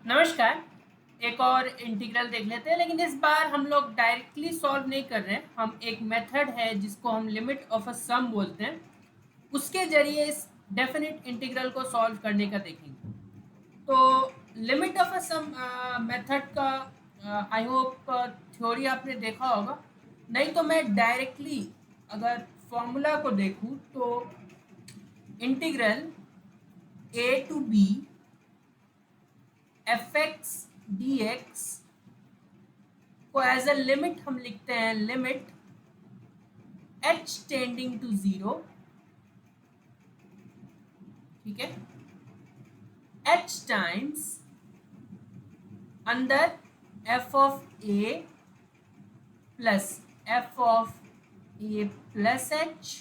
नमस्कार। एक और इंटीग्रल देख लेते हैं, लेकिन इस बार हम लोग डायरेक्टली सॉल्व नहीं कर रहे हैं। हम एक मेथड है जिसको हम लिमिट ऑफ अ सम बोलते हैं, उसके जरिए इस डेफिनिट इंटीग्रल को सॉल्व करने का देखेंगे। तो limit of a sum method का आई होप थ्योरी आपने देखा होगा। नहीं तो मैं डायरेक्टली अगर फॉर्मूला को देखूं तो integral A to B F X D X को एज अ लिमिट हम लिखते हैं, limit h tending to zero. ठीक है, h टाइम्स अंदर f of a plus f of a plus h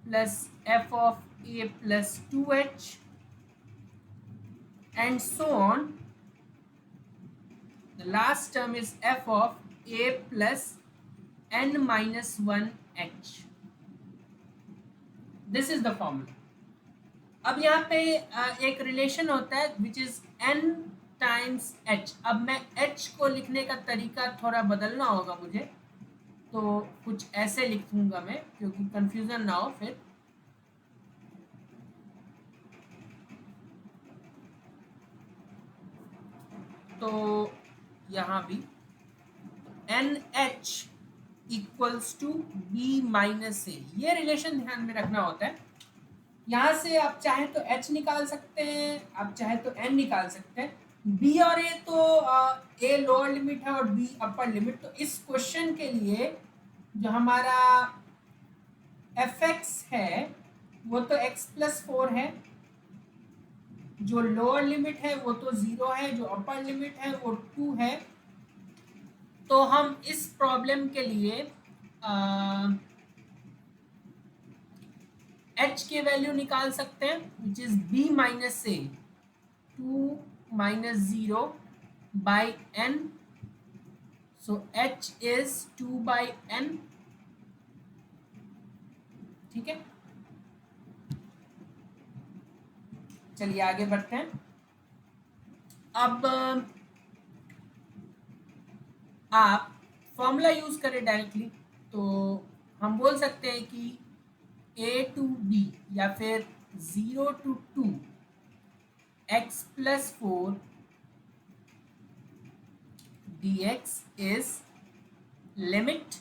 plus f of a plus 2h and so on. The last term is f of a plus n minus 1h. This is the formula. अब यहाँ पे एक relation होता है which is n times h। अब मैं h को लिखने का तरीका थोड़ा बदलना होगा मुझे, तो कुछ ऐसे लिखूंगा मैं क्योंकि कंफ्यूजन ना हो फिर। तो यहाँ भी N H equals to B minus A, ये रिलेशन ध्यान में रखना होता है। यहाँ से आप चाहे तो h निकाल सकते हैं, आप चाहे तो n निकाल सकते हैं। b और a तो a लोअर लिमिट है और b अपर लिमिट। तो इस क्वेश्चन के लिए जो हमारा fx है वो तो x प्लस 4 है, जो लोअर लिमिट है वो तो 0 है, जो अपर लिमिट है वो 2 है। तो हम इस प्रॉब्लम के लिए h के वैल्यू निकाल सकते हैं which is b minus A 2 minus 0 by n। So h is 2 by n। ठीक है, चलिए आगे बढ़ते हैं। अब आप फॉर्मूला यूज करें डायरेक्टली, तो हम बोल सकते हैं कि a टू b या फिर 0 to 2 x plus 4 dx is limit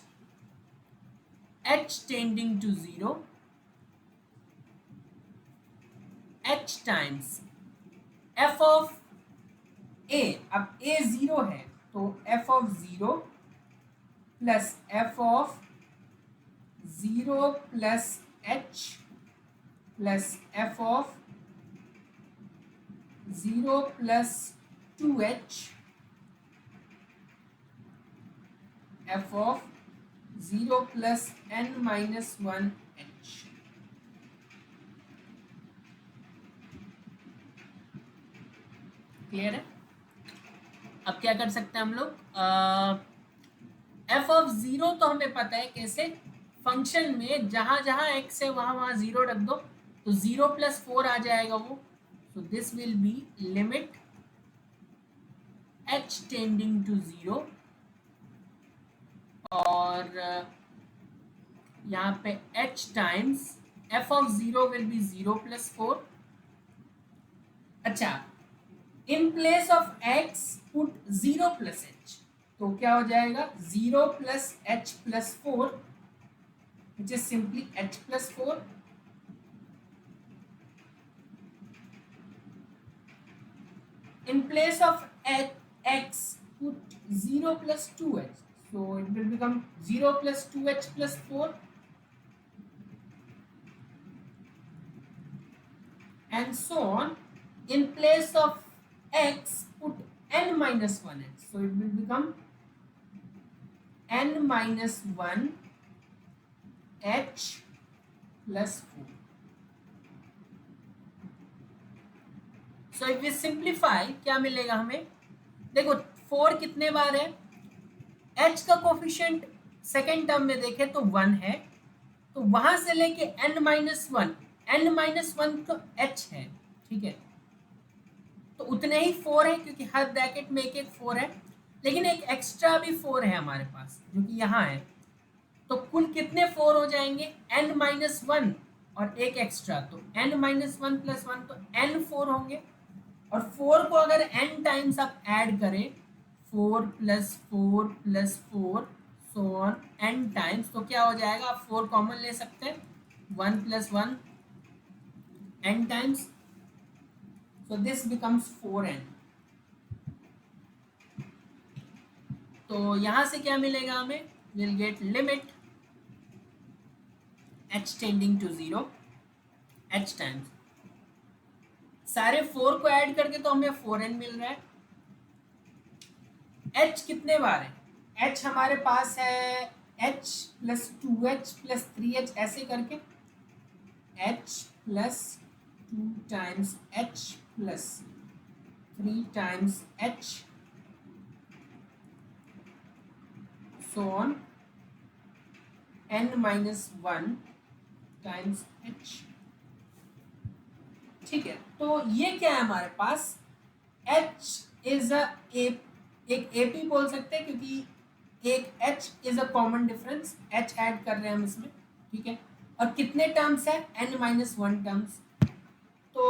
h tending to 0 h times f of a। अब a 0 है तो f of 0 plus f of 0 plus h plus f of 0 plus 2h f of 0 plus n minus 1h। Clear है? अब क्या कर सकते हैं हम लोग, f ऑफ 0 तो हमें पता है कैसे, फंक्शन में जहां जहां x है वहां वहां 0 रख दो तो 0 प्लस 4 आ जाएगा वो। So this will be limit h tending to 0 और यहाँ पे h times f of 0 will be 0 plus 4। अच्छा, in place of x put 0 plus h, तो क्या हो जाएगा 0 plus h plus 4 which is simply h plus 4। in place of x put 0 plus 2h, so it will become 0 plus 2h plus 4 and so on। in place of x put n minus 1h, so it will become n minus 1 h plus 4। So if we simplify क्या मिलेगा हमें, देखो 4 कितने बार है, h का coefficient second term में देखें तो 1 है, तो वहां से लेके n माइनस 1 तो h है। ठीक है, तो उतने ही 4 है क्योंकि हर ब्रैकेट में एक एक 4 है, लेकिन एक एक्स्ट्रा भी 4 है हमारे पास जो कि यहाँ है। तो कुल कितने 4 हो जाएंगे, n-1 और एक एक्स्ट्रा, तो n-1 प्लस 1 तो n 4 होंगे। और 4 को अगर n टाइम्स आप ऐड करें, 4 plus 4 plus 4 so on n times, तो क्या हो जाएगा, आप 4 कॉमन ले सकते हैं, 1 plus 1 n times, so this becomes 4n। तो यहां से क्या मिलेगा हमें, we'll get limit h tending to 0 h times, सारे 4 को ऐड करके तो हमें 4n मिल रहा है। h कितने बार है, h हमारे पास है h plus 2h plus 3h ऐसे करके, h plus 2 times h plus 3 times h so on n-1 times h। ठीक है, तो ये क्या है हमारे पास, h इज एक AP बोल सकते हैं क्योंकि एक h is a common difference, h add कर रहे हैं हम इसमें, ठीक है। और कितने टर्म्स है, n-1 टर्म्स। तो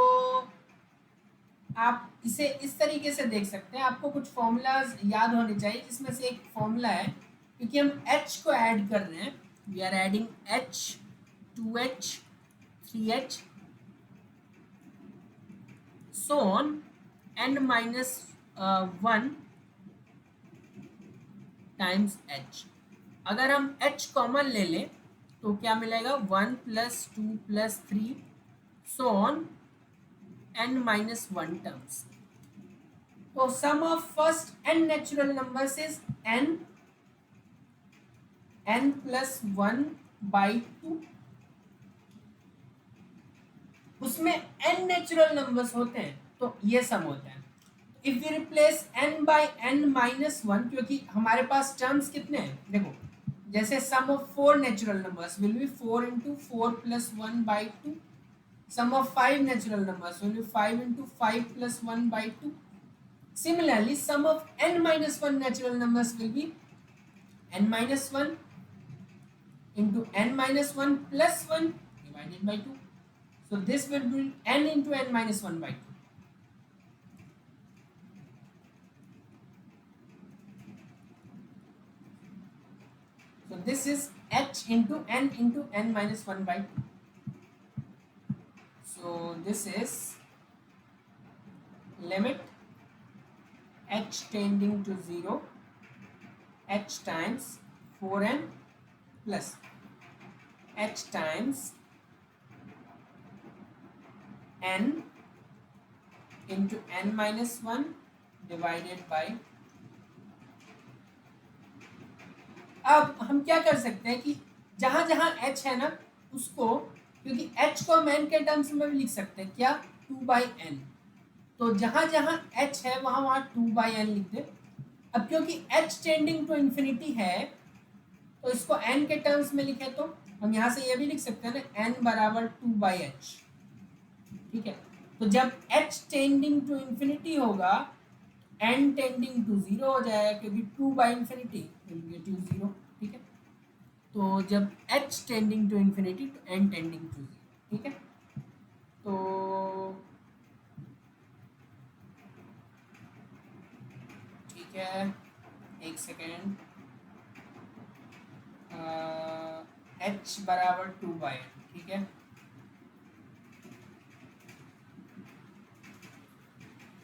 आप इसे इस तरीके से देख सकते हैं, आपको कुछ फॉर्मूलाज याद होने चाहिए, जिसमें से एक फॉर्मूला है, क्योंकि हम h को ऐड कर रहे हैं, we are adding h 2h 3h so on n-1 times h। अगर हम h कॉमन ले लें तो क्या मिलेगा, 1 plus 2 plus 3 so on n-1 terms. तो sum of first n natural numbers is n plus 1 by 2, उसमें n नेचुरल नंबर्स होते हैं तो ये सम होता है। If we replace n by n-1, क्योंकि हमारे पास टर्म्स कितने हैं, देखो जैसे sum of 4 natural numbers will be 4 into 4 plus 1 by 2, sum of 5 natural numbers will be 5 into 5 plus 1 by 2। Similarly sum of n-1 natural numbers will be n-1 into n-1 plus 1 divided by 2. So this will be n into n-1 by 2. So this is h into n-1 by 2. So this is limit h tending to 0 h times 4n plus h times n into n-1 divided by। अब हम क्या कर सकते हैं कि जहां जहां h है ना उसको, क्योंकि h को हम n के टर्म्स में भी लिख सकते हैं, क्या 2/n, तो जहां जहां h है वहां वहां 2/n लिख दे। अब क्योंकि h टेंडिंग टू इंफिनिटी है तो इसको n के टर्म्स में लिखे तो हम यहाँ से ये भी लिख सकते हैं ना, n बराबर 2/h, ठीक है। तो जब h टेंडिंग टू इंफिनिटी होगा n टेंडिंग टू 0 हो जाएगा, क्योंकि 2/infinity विल बी 0, ठीक है। तो जब h टेंडिंग टू इंफिनिटी तो n टेंडिंग टू 0, ठीक है। तो ठीक है, एक सेकेंड, h बराबर 2/n, ठीक है।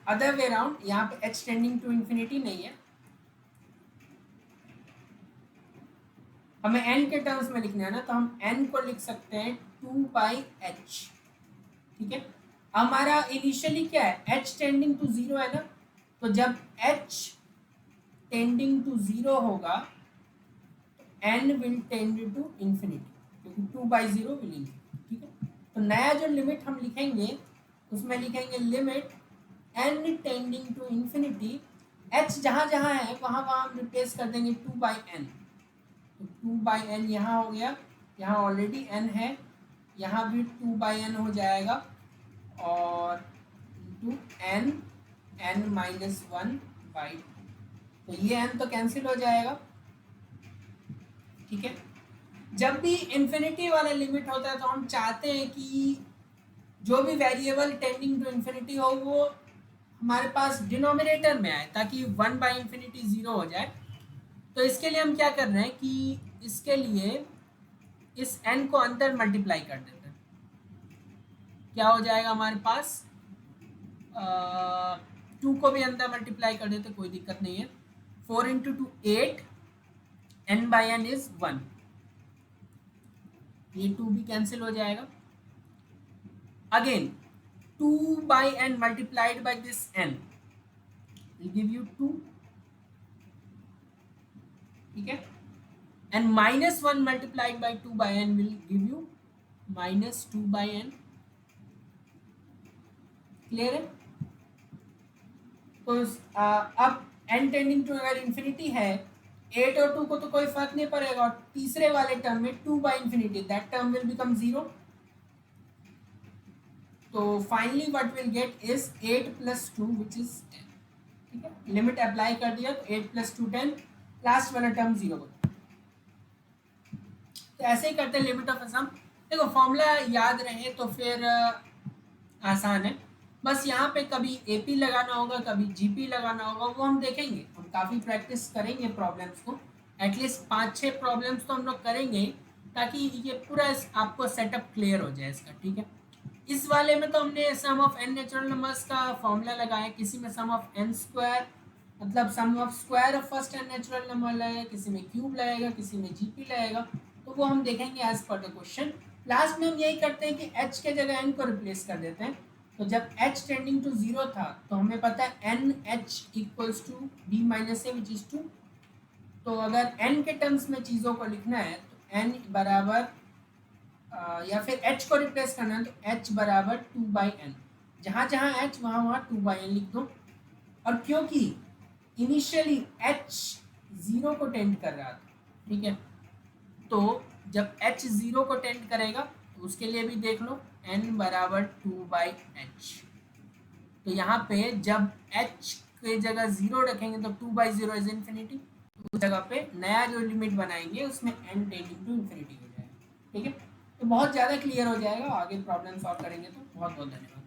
अदर वे अराउंड, यहाँ पे h टेंडिंग टू इंफिनिटी नहीं है, हमें n के टर्म्स में लिखना है ना, तो हम n को लिख सकते हैं 2/h, ठीक है। हमारा इनिशियली क्या है, h टेंडिंग टू 0 है ना, तो जब h टेंडिंग टू 0 होगा तो n will tend to infinity, क्योंकि 2/0 विल इंफिनिटी, ठीक है। तो नया जो लिमिट हम लिखेंगे उसमें लिखेंगे limit n tending to infinity, h जहां जहां है वहां वहां हम रिप्लेस कर देंगे 2/n, तो 2/n यहाँ हो गया, यहाँ ऑलरेडी n है, यहाँ भी 2/n हो जाएगा और into n n minus one by, तो ये n तो कैंसिल हो जाएगा, ठीक है। जब भी इन्फिनिटी वाला लिमिट होता है तो हम चाहते हैं कि जो भी वेरिएबल टेंडिंग टू इन्फिनिटी हो वो हमारे पास डिनोमिनेटर में आए, ताकि वन बाई इन्फिनिटी ज़ीरो हो जाए। तो इसके लिए हम क्या कर रहे हैं कि इसके लिए इस n को अंदर मल्टीप्लाई कर देते हैं। क्या हो जाएगा हमारे पास, 2 को भी अंदर मल्टीप्लाई कर देते, कोई दिक्कत नहीं है। 4 into two 8, n by n is 1, ये 2 भी कैंसिल हो जाएगा। Again 2 by n multiplied by this n will give you 2, ठीक है। and minus 1 multiplied by 2 by n will give you minus 2 by n, clear है। तो अब n टेंडिंग टू अगर इंफिनिटी है, 8 और 2 को तो कोई फर्क नहीं पड़ेगा, और तीसरे वाले टर्म में 2 by infinity, that term will become 0। तो finally what will get is 8 plus 2 which is 10, ठीक है। लिमिट अप्लाई कर दिया तो 8 प्लस 2 10, लास्ट वाला टर्म 0 हो। तो ऐसे ही करते हैं लिमिट ऑफ सम। देखो फॉर्मूला याद रहे तो फिर आसान है, बस यहाँ पे कभी एपी लगाना होगा, कभी जीपी लगाना होगा, वो हम देखेंगे। हम काफ़ी प्रैक्टिस करेंगे प्रॉब्लम्स को, एटलीस्ट 5-6 प्रॉब्लम्स तो हम लोग करेंगे, ताकि ये पूरा आपको सेटअप क्लियर हो जाए इसका, ठीक है। इस वाले में तो हमने sum of N natural numbers का फॉर्मूला लगाया, किसी में सम ऑफ एन स्क्वायर, मतलब sum of square of first N natural number लगेगा, किसी में क्यूब लगेगा, किसी में जीपी लगेगा, तो वो हम देखेंगे as per the question. Last में हम यही करते हैं कि h के जगह n को रिप्लेस कर देते हैं। तो जब h टेंडिंग टू 0 था तो हमें पता है N H equals to b minus A which is 2। तो अगर n के टर्म्स में चीज़ों को लिखना है तो n बराबर या फिर h को रिप्लेस करना है तो h बराबर 2 बाई एन, जहाँ जहाँ h वहाँ वहाँ 2 बाई एन लिख दो। और क्योंकि इनिशियली h 0 को टेंड कर रहा था, ठीक है, तो जब h 0 को टेंड करेगा तो उसके लिए भी देख लो n बराबर 2 बाई एच। तो यहाँ पे जब h के जगह 0 रखेंगे तो 2 बाई 0 इज इन्फिनिटी, उस जगह पे नया जो लिमिट बनाएंगे उसमें n टेंडिंग टू इन्फिनिटी हो जाएगा, ठीक है। तो बहुत ज़्यादा क्लियर हो जाएगा, आगे प्रॉब्लम सॉल्व करेंगे तो। बहुत बहुत धन्यवाद।